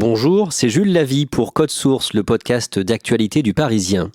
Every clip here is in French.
Bonjour, c'est Jules Lavie pour Code Source, le podcast d'actualité du Parisien.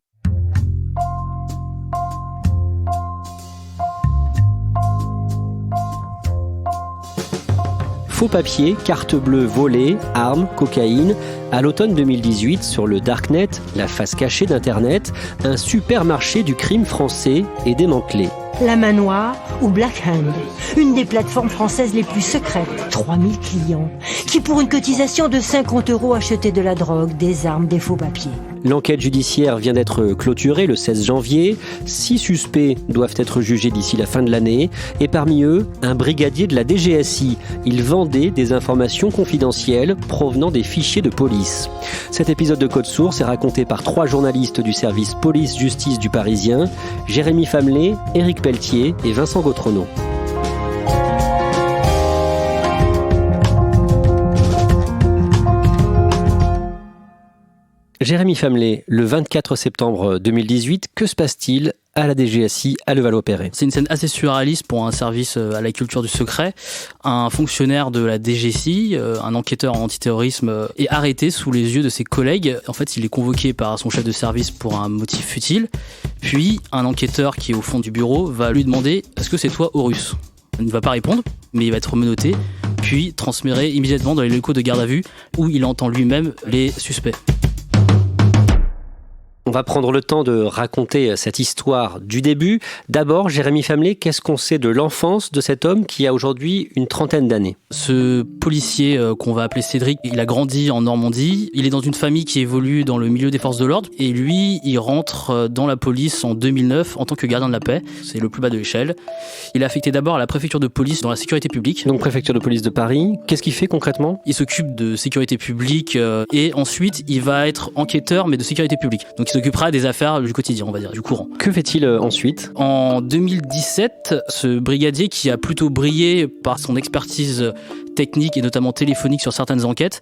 Faux papiers, carte bleue volée, armes, cocaïne. À l'automne 2018, sur le Darknet, la face cachée d'Internet, un supermarché du crime français est démantelé. La Main Noire ou Black Hand, une des plateformes françaises les plus secrètes, 3000 clients, qui pour une cotisation de 50 € achetaient de la drogue, des armes, des faux papiers. L'enquête judiciaire vient d'être clôturée le 16 janvier. 6 suspects doivent être jugés d'ici la fin de l'année. Et parmi eux, un brigadier de la DGSI. Il vendait des informations confidentielles provenant des fichiers de police. Cet épisode de Code Source est raconté par 3 journalistes du service police-justice du Parisien, Jérémy Famelet, Éric Pelletier et Vincent Gautrono. Jérémy Famelet, le 24 septembre 2018, que se passe-t-il à la DGSI à Levallois-Perret? C'est une scène assez surréaliste pour un service à la culture du secret. Un fonctionnaire de la DGSI, un enquêteur en antiterrorisme, est arrêté sous les yeux de ses collègues. En fait, il est convoqué par son chef de service pour un motif futile. Puis, un enquêteur qui est au fond du bureau va lui demander « Est-ce que c'est toi, Horus ?» Il ne va pas répondre, mais il va être menotté, puis transféré immédiatement dans les locaux de garde à vue où il entend lui-même les suspects. On va prendre le temps de raconter cette histoire du début. D'abord, Jérémy Famelet, qu'est-ce qu'on sait de l'enfance de cet homme qui a aujourd'hui une trentaine d'années? Ce policier qu'on va appeler Cédric, il a grandi en Normandie. Il est dans une famille qui évolue dans le milieu des forces de l'ordre. Et lui, il rentre dans la police en 2009 en tant que gardien de la paix. C'est le plus bas de l'échelle. Il est affecté d'abord à la préfecture de police dans la sécurité publique. Donc préfecture de police de Paris. Qu'est-ce qu'il fait concrètement? Il s'occupe de sécurité publique et ensuite il va être enquêteur mais de sécurité publique. Donc il s'occupera des affaires du quotidien, on va dire, du courant. Que fait-il ensuite? En 2017, ce brigadier qui a plutôt brillé par son expertise technique et notamment téléphonique sur certaines enquêtes,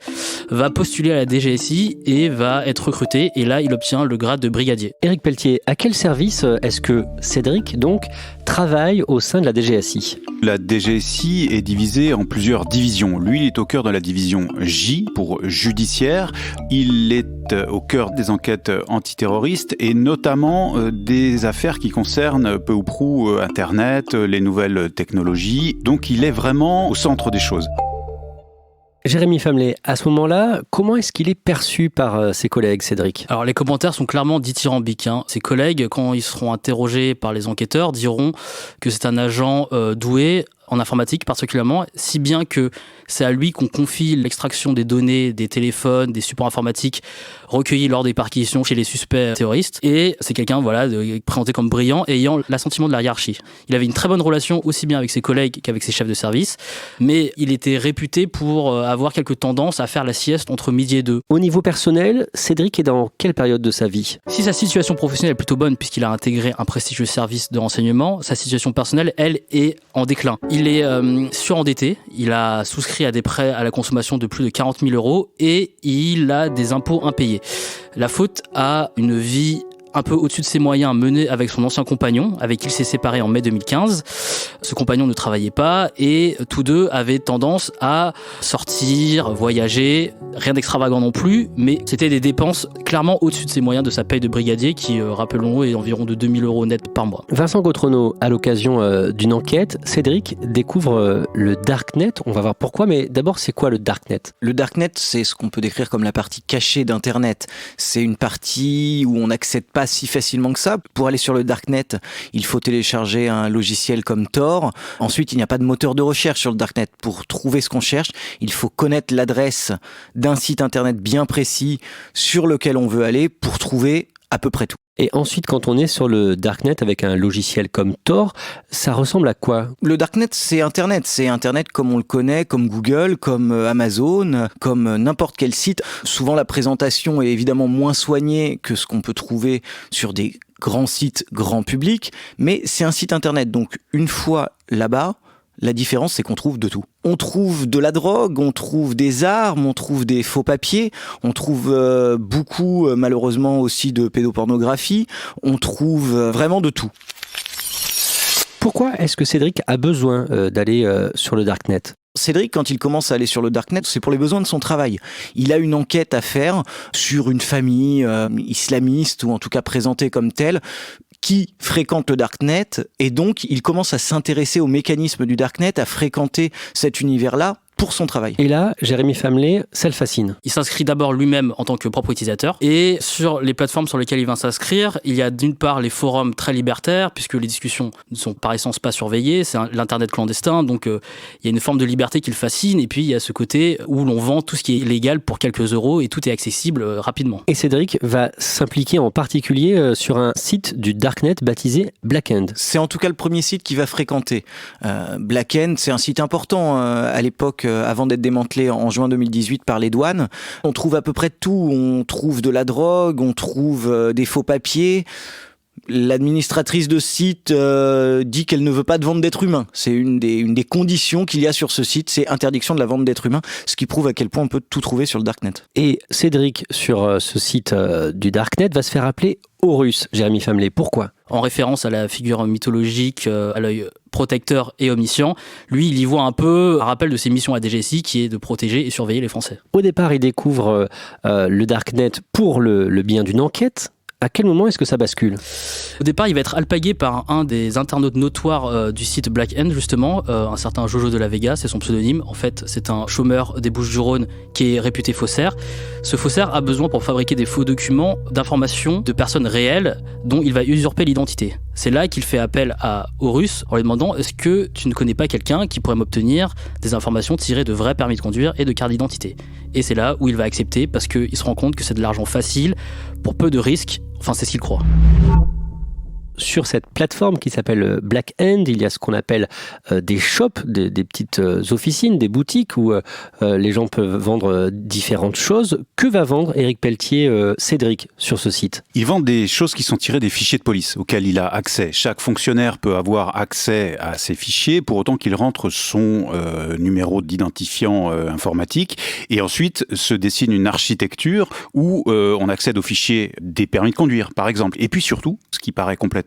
va postuler à la DGSI et va être recruté. Et là, il obtient le grade de brigadier. Éric Pelletier, à quel service est-ce que Cédric, donc, travaille au sein de la DGSI? La DGSI est divisée en plusieurs divisions. Lui, il est au cœur de la division J pour judiciaire. Il est au cœur des enquêtes antiterroristes et notamment des affaires qui concernent peu ou prou Internet, les nouvelles technologies. Donc, il est vraiment au centre des choses. Jérémy Famelet, à ce moment-là, comment est-ce qu'il est perçu par ses collègues, Cédric? Alors les commentaires sont clairement dithyrambiques. Ses collègues, quand ils seront interrogés par les enquêteurs, diront que c'est un agent doué, en informatique particulièrement, si bien que c'est à lui qu'on confie l'extraction des données des téléphones, des supports informatiques recueillis lors des perquisitions chez les suspects terroristes. Et c'est quelqu'un présenté comme brillant et ayant l'assentiment de la hiérarchie. Il avait une très bonne relation aussi bien avec ses collègues qu'avec ses chefs de service, mais il était réputé pour avoir quelques tendances à faire la sieste entre midi et 2. Au niveau personnel, Cédric est dans quelle période de sa vie? Si sa situation professionnelle est plutôt bonne puisqu'il a intégré un prestigieux service de renseignement, sa situation personnelle, elle, est en déclin. Il est surendetté, il a souscrit à des prêts à la consommation de plus de 40 000 € et il a des impôts impayés. La faute à une vie un peu au-dessus de ses moyens menée avec son ancien compagnon, avec qui il s'est séparé en mai 2015. Ce compagnon ne travaillait pas et tous deux avaient tendance à sortir, voyager, rien d'extravagant non plus, mais c'était des dépenses clairement au-dessus de ses moyens de sa paye de brigadier qui, rappelons-le, est environ de 2 000 € net par mois. Vincent Gautrono, à l'occasion d'une enquête, Cédric découvre le Darknet. On va voir pourquoi, mais d'abord, c'est quoi le Darknet? Le Darknet, c'est ce qu'on peut décrire comme la partie cachée d'Internet. C'est une partie où on n'accède pas si facilement que ça. Pour aller sur le Darknet, il faut télécharger un logiciel comme Tor. Ensuite, il n'y a pas de moteur de recherche sur le Darknet. Pour trouver ce qu'on cherche, il faut connaître l'adresse d'un site internet bien précis sur lequel on veut aller pour trouver à peu près tout. Et ensuite, quand on est sur le Darknet avec un logiciel comme Tor, ça ressemble à quoi? Le Darknet, c'est Internet. C'est Internet comme on le connaît, comme Google, comme Amazon, comme n'importe quel site. Souvent, la présentation est évidemment moins soignée que ce qu'on peut trouver sur des grands sites grand public, mais c'est un site Internet. Donc, une fois là-bas, la différence, c'est qu'on trouve de tout. On trouve de la drogue, on trouve des armes, on trouve des faux papiers, on trouve beaucoup, malheureusement, aussi de pédopornographie. On trouve vraiment de tout. Pourquoi est-ce que Cédric a besoin d'aller sur le Darknet ? Cédric, quand il commence à aller sur le Darknet, c'est pour les besoins de son travail. Il a une enquête à faire sur une famille islamiste, ou en tout cas présentée comme telle, qui fréquente le Darknet, et donc il commence à s'intéresser aux mécanismes du Darknet, à fréquenter cet univers-là pour son travail. Et là, Jérémy Famelet, ça le fascine. Il s'inscrit d'abord lui-même en tant que propre utilisateur, et sur les plateformes sur lesquelles il va s'inscrire, il y a d'une part les forums très libertaires, puisque les discussions ne sont par essence pas surveillées, c'est l'internet clandestin, donc il y a une forme de liberté qui le fascine, et puis il y a ce côté où l'on vend tout ce qui est légal pour quelques euros, et tout est accessible rapidement. Et Cédric va s'impliquer en particulier sur un site du Darknet baptisé Blackend. C'est en tout cas le premier site qu'il va fréquenter. Blackend, c'est un site important à l'époque, avant d'être démantelé en juin 2018 par les douanes. On trouve à peu près tout. On trouve de la drogue, on trouve des faux papiers. L'administratrice de site dit qu'elle ne veut pas de vente d'êtres humains. C'est une des conditions qu'il y a sur ce site, c'est interdiction de la vente d'êtres humains, ce qui prouve à quel point on peut tout trouver sur le Darknet. Et Cédric, sur ce site du Darknet, va se faire appeler Horus, Jérémy Famelet. Pourquoi ? En référence à la figure mythologique, à l'œil protecteur et omniscient, lui, il y voit un peu un rappel de ses missions à DGSI, qui est de protéger et surveiller les Français. Au départ, il découvre le Darknet pour le bien d'une enquête. À quel moment est-ce que ça bascule ? Au départ, il va être alpagué par un des internautes notoires du site Blackend, justement, un certain Jojo de la Vega, c'est son pseudonyme. En fait, c'est un chômeur des Bouches-du-Rhône qui est réputé faussaire. Ce faussaire a besoin, pour fabriquer des faux documents, d'informations de personnes réelles dont il va usurper l'identité. C'est là qu'il fait appel à Horus en lui demandant « Est-ce que tu ne connais pas quelqu'un qui pourrait m'obtenir des informations tirées de vrais permis de conduire et de cartes d'identité ?» Et c'est là où il va accepter, parce qu'il se rend compte que c'est de l'argent facile, pour peu de risques. Enfin, c'est ce qu'il croit. Sur cette plateforme qui s'appelle Blackend, il y a ce qu'on appelle des shops, des petites officines, des boutiques où les gens peuvent vendre différentes choses. Que va vendre Éric Pelletier, Cédric, sur ce site ? Il vend des choses qui sont tirées des fichiers de police auxquels il a accès. Chaque fonctionnaire peut avoir accès à ces fichiers pour autant qu'il rentre son numéro d'identifiant informatique. Et ensuite se dessine une architecture où on accède aux fichiers des permis de conduire, par exemple. Et puis surtout, ce qui paraît complètement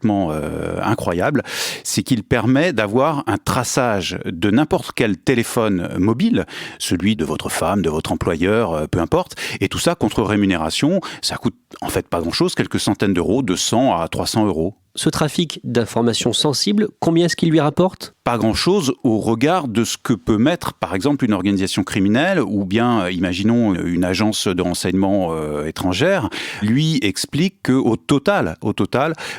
incroyable, c'est qu'il permet d'avoir un traçage de n'importe quel téléphone mobile, celui de votre femme, de votre employeur, peu importe, et tout ça contre rémunération. Ça coûte en fait pas grand-chose, quelques centaines d'euros, de 100 à 300 euros. Ce trafic d'informations sensibles, combien est-ce qu'il lui rapporte ? Pas grand-chose au regard de ce que peut mettre, par exemple, une organisation criminelle ou bien, imaginons, une agence de renseignement étrangère. Lui explique qu'au total,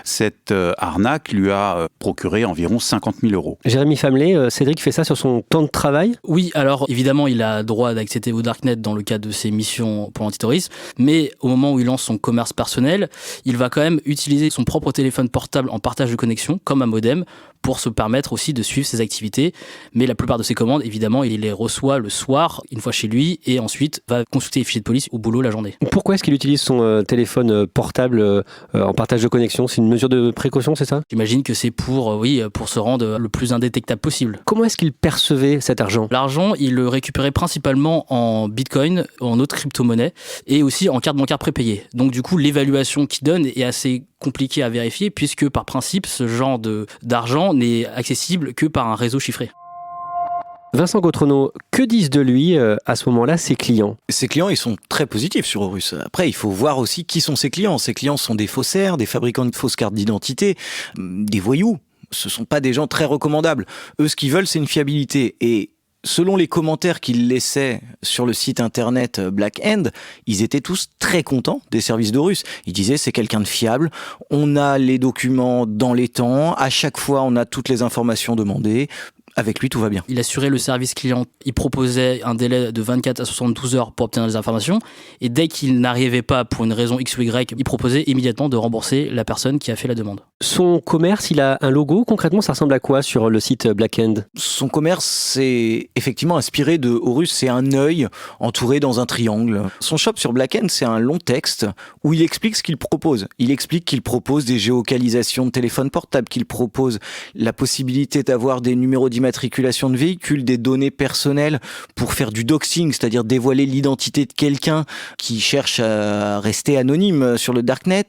cette arnaque lui a procuré environ 50 000 euros. Jérémy Famelet, Cédric fait ça sur son temps de travail ? Oui, alors évidemment, il a droit d'accéder au Darknet dans le cadre de ses missions pour l'antiterrorisme, mais au moment où il lance son commerce personnel, il va quand même utiliser son propre téléphone portable en partage de connexion, comme un modem, pour se permettre aussi de suivre ses activités. Mais la plupart de ses commandes, évidemment, il les reçoit le soir, une fois chez lui, et ensuite va consulter les fichiers de police au boulot la journée. Pourquoi est-ce qu'il utilise son téléphone portable en partage de connexion ? C'est une mesure de précaution, c'est ça ? J'imagine que c'est pour se rendre le plus indétectable possible. Comment est-ce qu'il percevait cet argent ? L'argent, il le récupérait principalement en bitcoin, en autres crypto-monnaies, et aussi en carte bancaire prépayée. Donc du coup, l'évaluation qu'il donne est assez compliquée à vérifier, puisque par principe, ce genre d'argent n'est accessible que par un réseau chiffré. Vincent Gautrenaud, que disent de lui à ce moment-là ses clients ? Ses clients, ils sont très positifs sur Horus. Après, il faut voir aussi qui sont ses clients. Ses clients sont des faussaires, des fabricants de fausses cartes d'identité, des voyous. Ce ne sont pas des gens très recommandables. Eux, ce qu'ils veulent, c'est une fiabilité. Et selon les commentaires qu'ils laissaient sur le site internet Blackend, ils étaient tous très contents des services d'Horus. Ils disaient c'est quelqu'un de fiable, on a les documents dans les temps, à chaque fois on a toutes les informations demandées. Avec lui, tout va bien. Il assurait le service client. Il proposait un délai de 24 à 72 heures pour obtenir les informations. Et dès qu'il n'arrivait pas pour une raison X ou Y, il proposait immédiatement de rembourser la personne qui a fait la demande. Son commerce, il a un logo. Concrètement, ça ressemble à quoi sur le site Blackend ? Son commerce, c'est effectivement inspiré de Horus. C'est un œil entouré dans un triangle. Son shop sur Blackend, c'est un long texte où il explique ce qu'il propose. Il explique qu'il propose des géolocalisations de téléphones portables, qu'il propose la possibilité d'avoir des numéros d'immatriculation de véhicules, des données personnelles pour faire du doxing, c'est-à-dire dévoiler l'identité de quelqu'un qui cherche à rester anonyme sur le Darknet.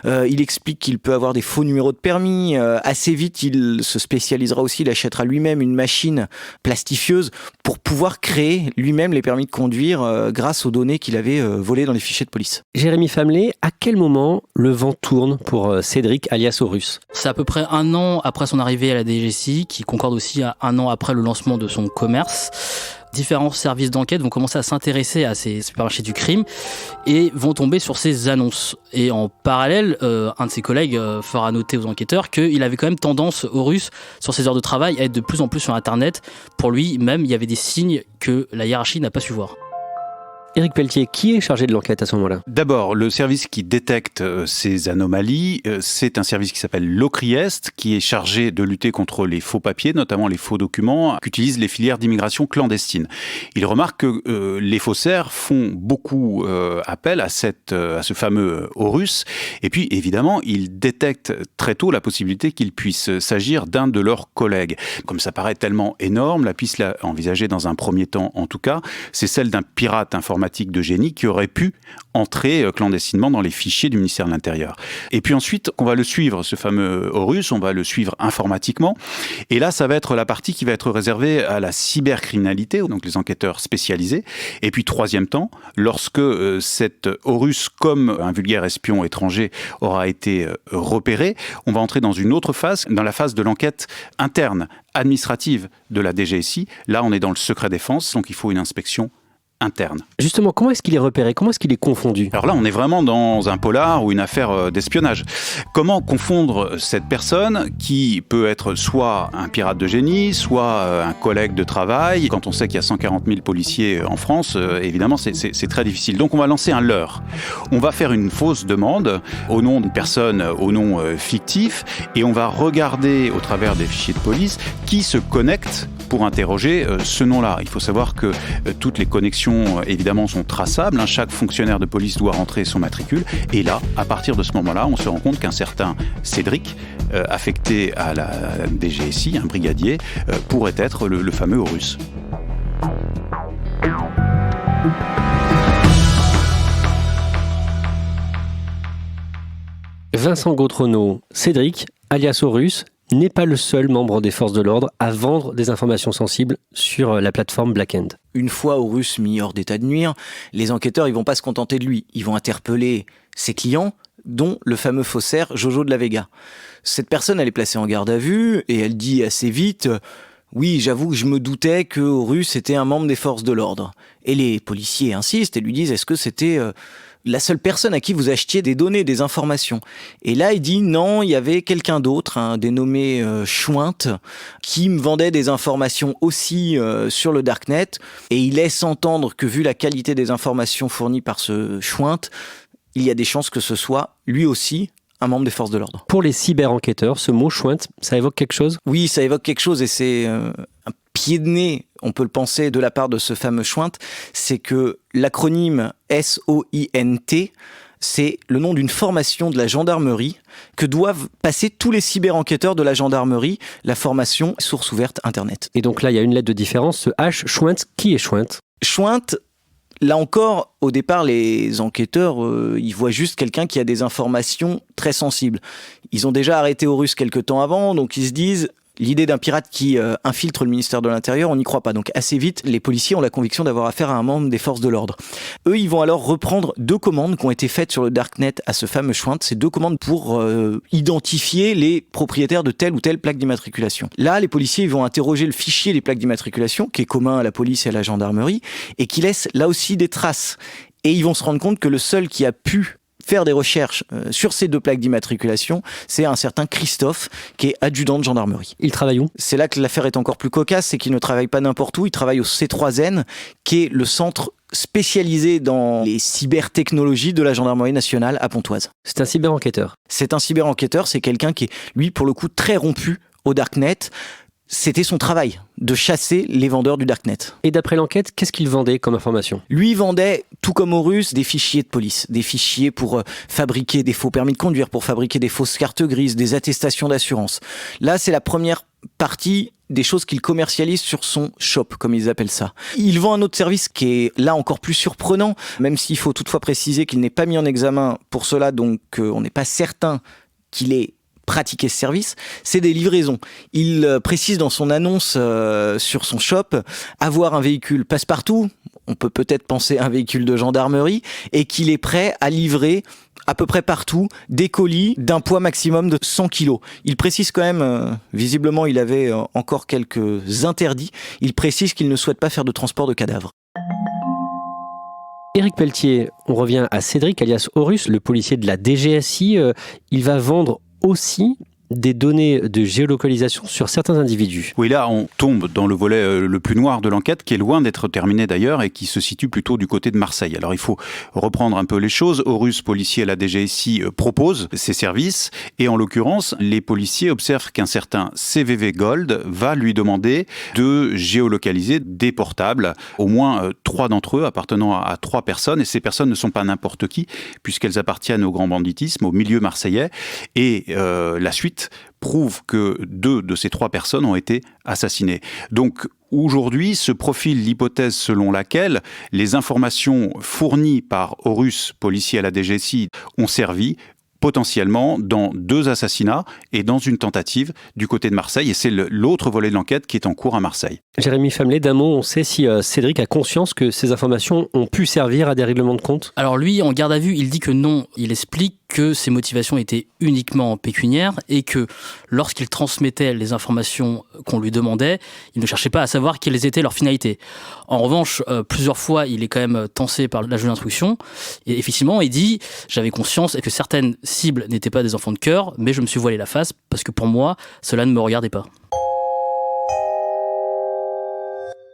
Il explique qu'il peut avoir des faux numéros numéro de permis. Assez vite, il se spécialisera aussi, il achètera lui-même une machine plastifieuse pour pouvoir créer lui-même les permis de conduire grâce aux données qu'il avait volées dans les fichiers de police. Jérémy Famelet, à quel moment le vent tourne pour Cédric alias Horus ? C'est à peu près 1 an après son arrivée à la DGSI, qui concorde aussi à 1 an après le lancement de son commerce. Différents services d'enquête vont commencer à s'intéresser à ces supermarchés du crime et vont tomber sur ces annonces. Et en parallèle, un de ses collègues fera noter aux enquêteurs qu'il avait quand même tendance, Horus, sur ses heures de travail, à être de plus en plus sur Internet. Pour lui, même, il y avait des signes que la hiérarchie n'a pas su voir. Éric Pelletier, qui est chargé de l'enquête à ce moment-là ? D'abord, le service qui détecte ces anomalies, c'est un service qui s'appelle l'OCRIEST, qui est chargé de lutter contre les faux papiers, notamment les faux documents, qu'utilisent les filières d'immigration clandestine. Il remarque que les faussaires font beaucoup appel à ce fameux Horus, et puis évidemment, il détecte très tôt la possibilité qu'il puisse s'agir d'un de leurs collègues. Comme ça paraît tellement énorme, la piste envisagée dans un premier temps en tout cas, c'est celle d'un pirate informatique de génie qui aurait pu entrer clandestinement dans les fichiers du ministère de l'Intérieur. Et puis ensuite, on va le suivre, ce fameux Horus, on va le suivre informatiquement. Et là, ça va être la partie qui va être réservée à la cybercriminalité, donc les enquêteurs spécialisés. Et puis troisième temps, lorsque cet Horus, comme un vulgaire espion étranger, aura été repéré, on va entrer dans une autre phase, dans la phase de l'enquête interne, administrative de la DGSI. Là, on est dans le secret défense, donc il faut une inspection interne. Justement, comment est-ce qu'il est repéré ? Comment est-ce qu'il est confondu ? Alors là, on est vraiment dans un polar ou une affaire d'espionnage. Comment confondre cette personne qui peut être soit un pirate de génie, soit un collègue de travail ? Quand on sait qu'il y a 140 000 policiers en France, évidemment, c'est très difficile. Donc on va lancer un leurre. On va faire une fausse demande au nom d'une personne, au nom fictif, et on va regarder au travers des fichiers de police qui se connecte pour interroger ce nom-là. Il faut savoir que toutes les connexions, évidemment, sont traçables. Chaque fonctionnaire de police doit rentrer son matricule. Et là, à partir de ce moment-là, on se rend compte qu'un certain Cédric, affecté à la DGSI, un brigadier, pourrait être le fameux Horus. Vincent Gautronot, Cédric, alias Horus, n'est pas le seul membre des forces de l'ordre à vendre des informations sensibles sur la plateforme Black End. Une fois Horus mis hors d'état de nuire, les enquêteurs ils vont pas se contenter de lui. Ils vont interpeller ses clients, dont le fameux faussaire Jojo de la Vega. Cette personne, elle est placée en garde à vue et elle dit assez vite « Oui, j'avoue que je me doutais que Horus était un membre des forces de l'ordre. » Et les policiers insistent et lui disent « Est-ce que c'était la seule personne à qui vous achetiez des données, des informations ?» Et là, il dit « Non, il y avait quelqu'un d'autre, un dénommé Schwint, qui me vendait des informations aussi sur le Darknet. » Et il laisse entendre que vu la qualité des informations fournies par ce Schwint, il y a des chances que ce soit lui aussi un membre des forces de l'ordre. Pour les cyber-enquêteurs, ce mot Schwint, ça évoque quelque chose ? Oui, ça évoque quelque chose et c'est un pied de nez, on peut le penser, de la part de ce fameux Schwint, c'est que l'acronyme SOINT, c'est le nom d'une formation de la gendarmerie que doivent passer tous les cyber-enquêteurs de la gendarmerie, la formation source ouverte Internet. Et donc là, il y a une lettre de différence, ce H, Schwint, qui est Schwint ? Schwint, là encore, au départ, les enquêteurs, ils voient juste quelqu'un qui a des informations très sensibles. Ils ont déjà arrêté Horus quelque temps avant, donc ils se disent, l'idée d'un pirate qui infiltre le ministère de l'Intérieur, on n'y croit pas. Donc assez vite, les policiers ont la conviction d'avoir affaire à un membre des forces de l'ordre. Eux, ils vont alors reprendre 2 commandes qui ont été faites sur le Darknet à ce fameux Schwint. Ces 2 commandes pour identifier les propriétaires de telle ou telle plaque d'immatriculation. Là, les policiers ils vont interroger le fichier des plaques d'immatriculation, qui est commun à la police et à la gendarmerie, et qui laisse là aussi des traces. Et ils vont se rendre compte que le seul qui a pu faire des recherches sur ces 2 plaques d'immatriculation, c'est un certain Christophe, qui est adjudant de gendarmerie. Il travaille où ? C'est là que l'affaire est encore plus cocasse, c'est qu'il ne travaille pas n'importe où, il travaille au C3N, qui est le centre spécialisé dans les cybertechnologies de la gendarmerie nationale à Pontoise. C'est un cyber-enquêteur. C'est un cyber-enquêteur, c'est quelqu'un qui est, lui, pour le coup, très rompu au Darknet. C'était son travail, de chasser les vendeurs du Darknet. Et d'après l'enquête, qu'est-ce qu'il vendait comme information ? Lui vendait, tout comme Horus, des fichiers de police, des fichiers pour fabriquer des faux permis de conduire, pour fabriquer des fausses cartes grises, des attestations d'assurance. Là, c'est la première partie des choses qu'il commercialise sur son shop, comme ils appellent ça. Il vend un autre service qui est là encore plus surprenant, même s'il faut toutefois préciser qu'il n'est pas mis en examen pour cela, donc on n'est pas certain qu'il ait pratiquer ce service, c'est des livraisons. Il précise dans son annonce sur son shop avoir un véhicule passe-partout, on peut peut-être penser à un véhicule de gendarmerie, et qu'il est prêt à livrer à peu près partout des colis d'un poids maximum de 100 kilos. Il précise quand même, visiblement il avait encore quelques interdits, il précise qu'il ne souhaite pas faire de transport de cadavres. Éric Pelletier, on revient à Cédric alias Horus, le policier de la DGSI. Il va vendre aussi des données de géolocalisation sur certains individus. Oui, là, on tombe dans le volet le plus noir de l'enquête, qui est loin d'être terminé d'ailleurs, et qui se situe plutôt du côté de Marseille. Alors, il faut reprendre un peu les choses. Horus, policier à la DGSI, propose ses services, et en l'occurrence, les policiers observent qu'un certain CVV Gold va lui demander de géolocaliser des portables, au moins 3 d'entre eux appartenant à 3 personnes, et ces personnes ne sont pas n'importe qui, puisqu'elles appartiennent au grand banditisme, au milieu marseillais, et la suite prouve que 2 de ces 3 personnes ont été assassinées. Donc aujourd'hui se profile l'hypothèse selon laquelle les informations fournies par Horus, policier à la DGSI, ont servi potentiellement dans 2 assassinats et dans une tentative du côté de Marseille. Et c'est l'autre volet de l'enquête qui est en cours à Marseille. Jérémy Famelet, d'un mot, on sait si Cédric a conscience que ces informations ont pu servir à des règlements de compte ? Alors lui, en garde à vue, il dit que non. Il explique que ses motivations étaient uniquement pécuniaires et que lorsqu'il transmettait les informations qu'on lui demandait, il ne cherchait pas à savoir quelles étaient leurs finalités. En revanche, plusieurs fois, il est quand même tensé par la juge d'instruction. Et effectivement, il dit « J'avais conscience que certaines cibles n'étaient pas des enfants de cœur, mais je me suis voilé la face parce que pour moi, cela ne me regardait pas. »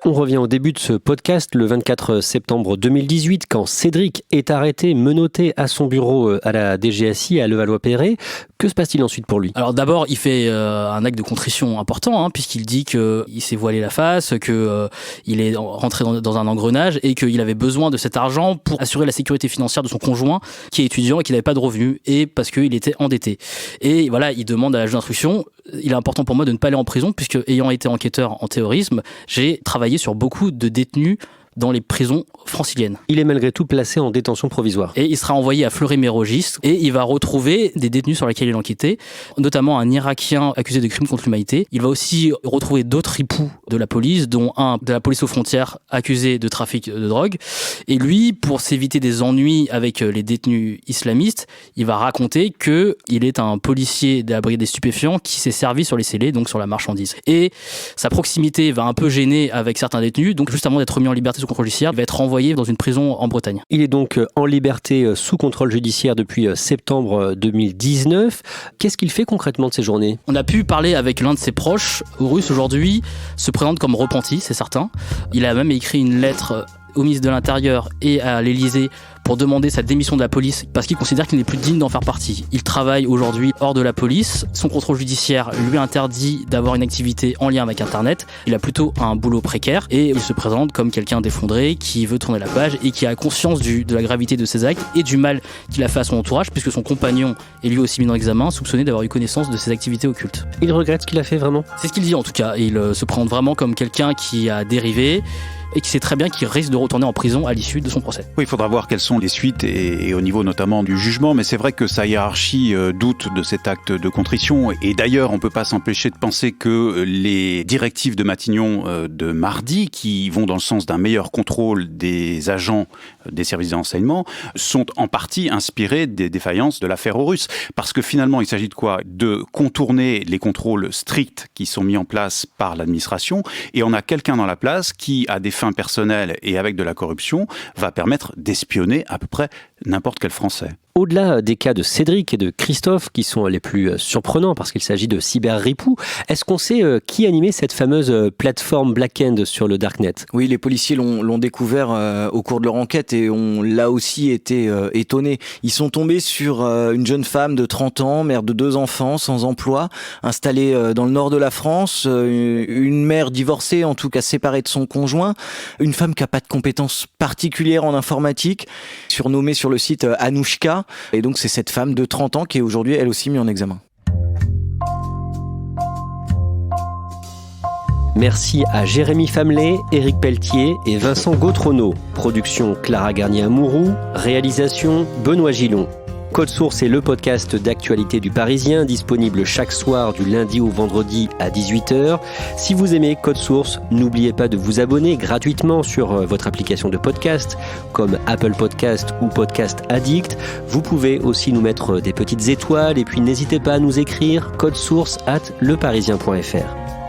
On revient au début de ce podcast, le 24 septembre 2018, quand Cédric est arrêté, menotté à son bureau à la DGSI à Levallois-Perret. Que se passe-t-il ensuite pour lui ? Alors d'abord, il fait un acte de contrition important, puisqu'il dit qu'il s'est voilé la face, qu'il est rentré dans un engrenage et qu'il avait besoin de cet argent pour assurer la sécurité financière de son conjoint, qui est étudiant et qui n'avait pas de revenus, et parce qu'il était endetté. Et voilà, il demande à la juge d'instruction, il est important pour moi de ne pas aller en prison, puisque ayant été enquêteur en terrorisme, j'ai travaillé sur beaucoup de détenus dans les prisons franciliennes. Il est malgré tout placé en détention provisoire. Et il sera envoyé à Fleury-Mérogis et il va retrouver des détenus sur lesquels il enquêtait, notamment un Irakien accusé de crimes contre l'humanité. Il va aussi retrouver d'autres ripoux de la police, dont un de la police aux frontières accusé de trafic de drogue. Et lui, pour s'éviter des ennuis avec les détenus islamistes, il va raconter qu'il est un policier de la brigade des stupéfiants qui s'est servi sur les scellés, donc sur la marchandise. Et sa proximité va un peu gêner avec certains détenus, donc juste avant d'être remis en liberté sous contrôle judiciaire, il va être renvoyé dans une prison en Bretagne. Il est donc en liberté sous contrôle judiciaire depuis septembre 2019. Qu'est-ce qu'il fait concrètement de ces journées ? On a pu parler avec l'un de ses proches. Horus aujourd'hui se présente comme repenti, c'est certain. Il a même écrit une lettre au ministre de l'Intérieur et à l'Élysée pour demander sa démission de la police parce qu'il considère qu'il n'est plus digne d'en faire partie. Il travaille aujourd'hui hors de la police. Son contrôle judiciaire lui interdit d'avoir une activité en lien avec Internet. Il a plutôt un boulot précaire et il se présente comme quelqu'un d'effondré qui veut tourner la page et qui a conscience de la gravité de ses actes et du mal qu'il a fait à son entourage puisque son compagnon est lui aussi mis en examen, soupçonné d'avoir eu connaissance de ses activités occultes. Il regrette ce qu'il a fait vraiment ? C'est ce qu'il dit en tout cas. Il se présente vraiment comme quelqu'un qui a dérivé et qui sait très bien qu'il risque de retourner en prison à l'issue de son procès. Oui, il faudra voir quelles sont les suites et au niveau notamment du jugement, mais c'est vrai que sa hiérarchie doute de cet acte de contrition. Et d'ailleurs, on ne peut pas s'empêcher de penser que les directives de Matignon de mardi, qui vont dans le sens d'un meilleur contrôle des agents des services de renseignement, sont en partie inspirées des défaillances de l'affaire Horus. Parce que finalement, il s'agit de quoi ? De contourner les contrôles stricts qui sont mis en place par l'administration. Et on a quelqu'un dans la place qui, à des fins personnelles et avec de la corruption, va permettre d'espionner à peu près n'importe quel Français. Au-delà des cas de Cédric et de Christophe, qui sont les plus surprenants parce qu'il s'agit de cyber-ripoux, est-ce qu'on sait qui animait cette fameuse plateforme Black End sur le Darknet ? Oui, les policiers l'ont découvert au cours de leur enquête et ont là aussi été étonnés. Ils sont tombés sur une jeune femme de 30 ans, mère de 2 enfants, sans emploi, installée dans le nord de la France, une mère divorcée, en tout cas séparée de son conjoint, une femme qui n'a pas de compétences particulières en informatique, surnommée sur le site Anouchka. Et donc c'est cette femme de 30 ans qui est aujourd'hui elle aussi mise en examen. Merci à Jérémy Famelet, Éric Pelletier et Vincent Gautronneau. Production Clara Garnier-Amouroux, réalisation Benoît Gillon. Code Source est le podcast d'actualité du Parisien, disponible chaque soir du lundi au vendredi à 18h. Si vous aimez Code Source, n'oubliez pas de vous abonner gratuitement sur votre application de podcast, comme Apple Podcast ou Podcast Addict. Vous pouvez aussi nous mettre des petites étoiles et puis n'hésitez pas à nous écrire codesource@leparisien.fr.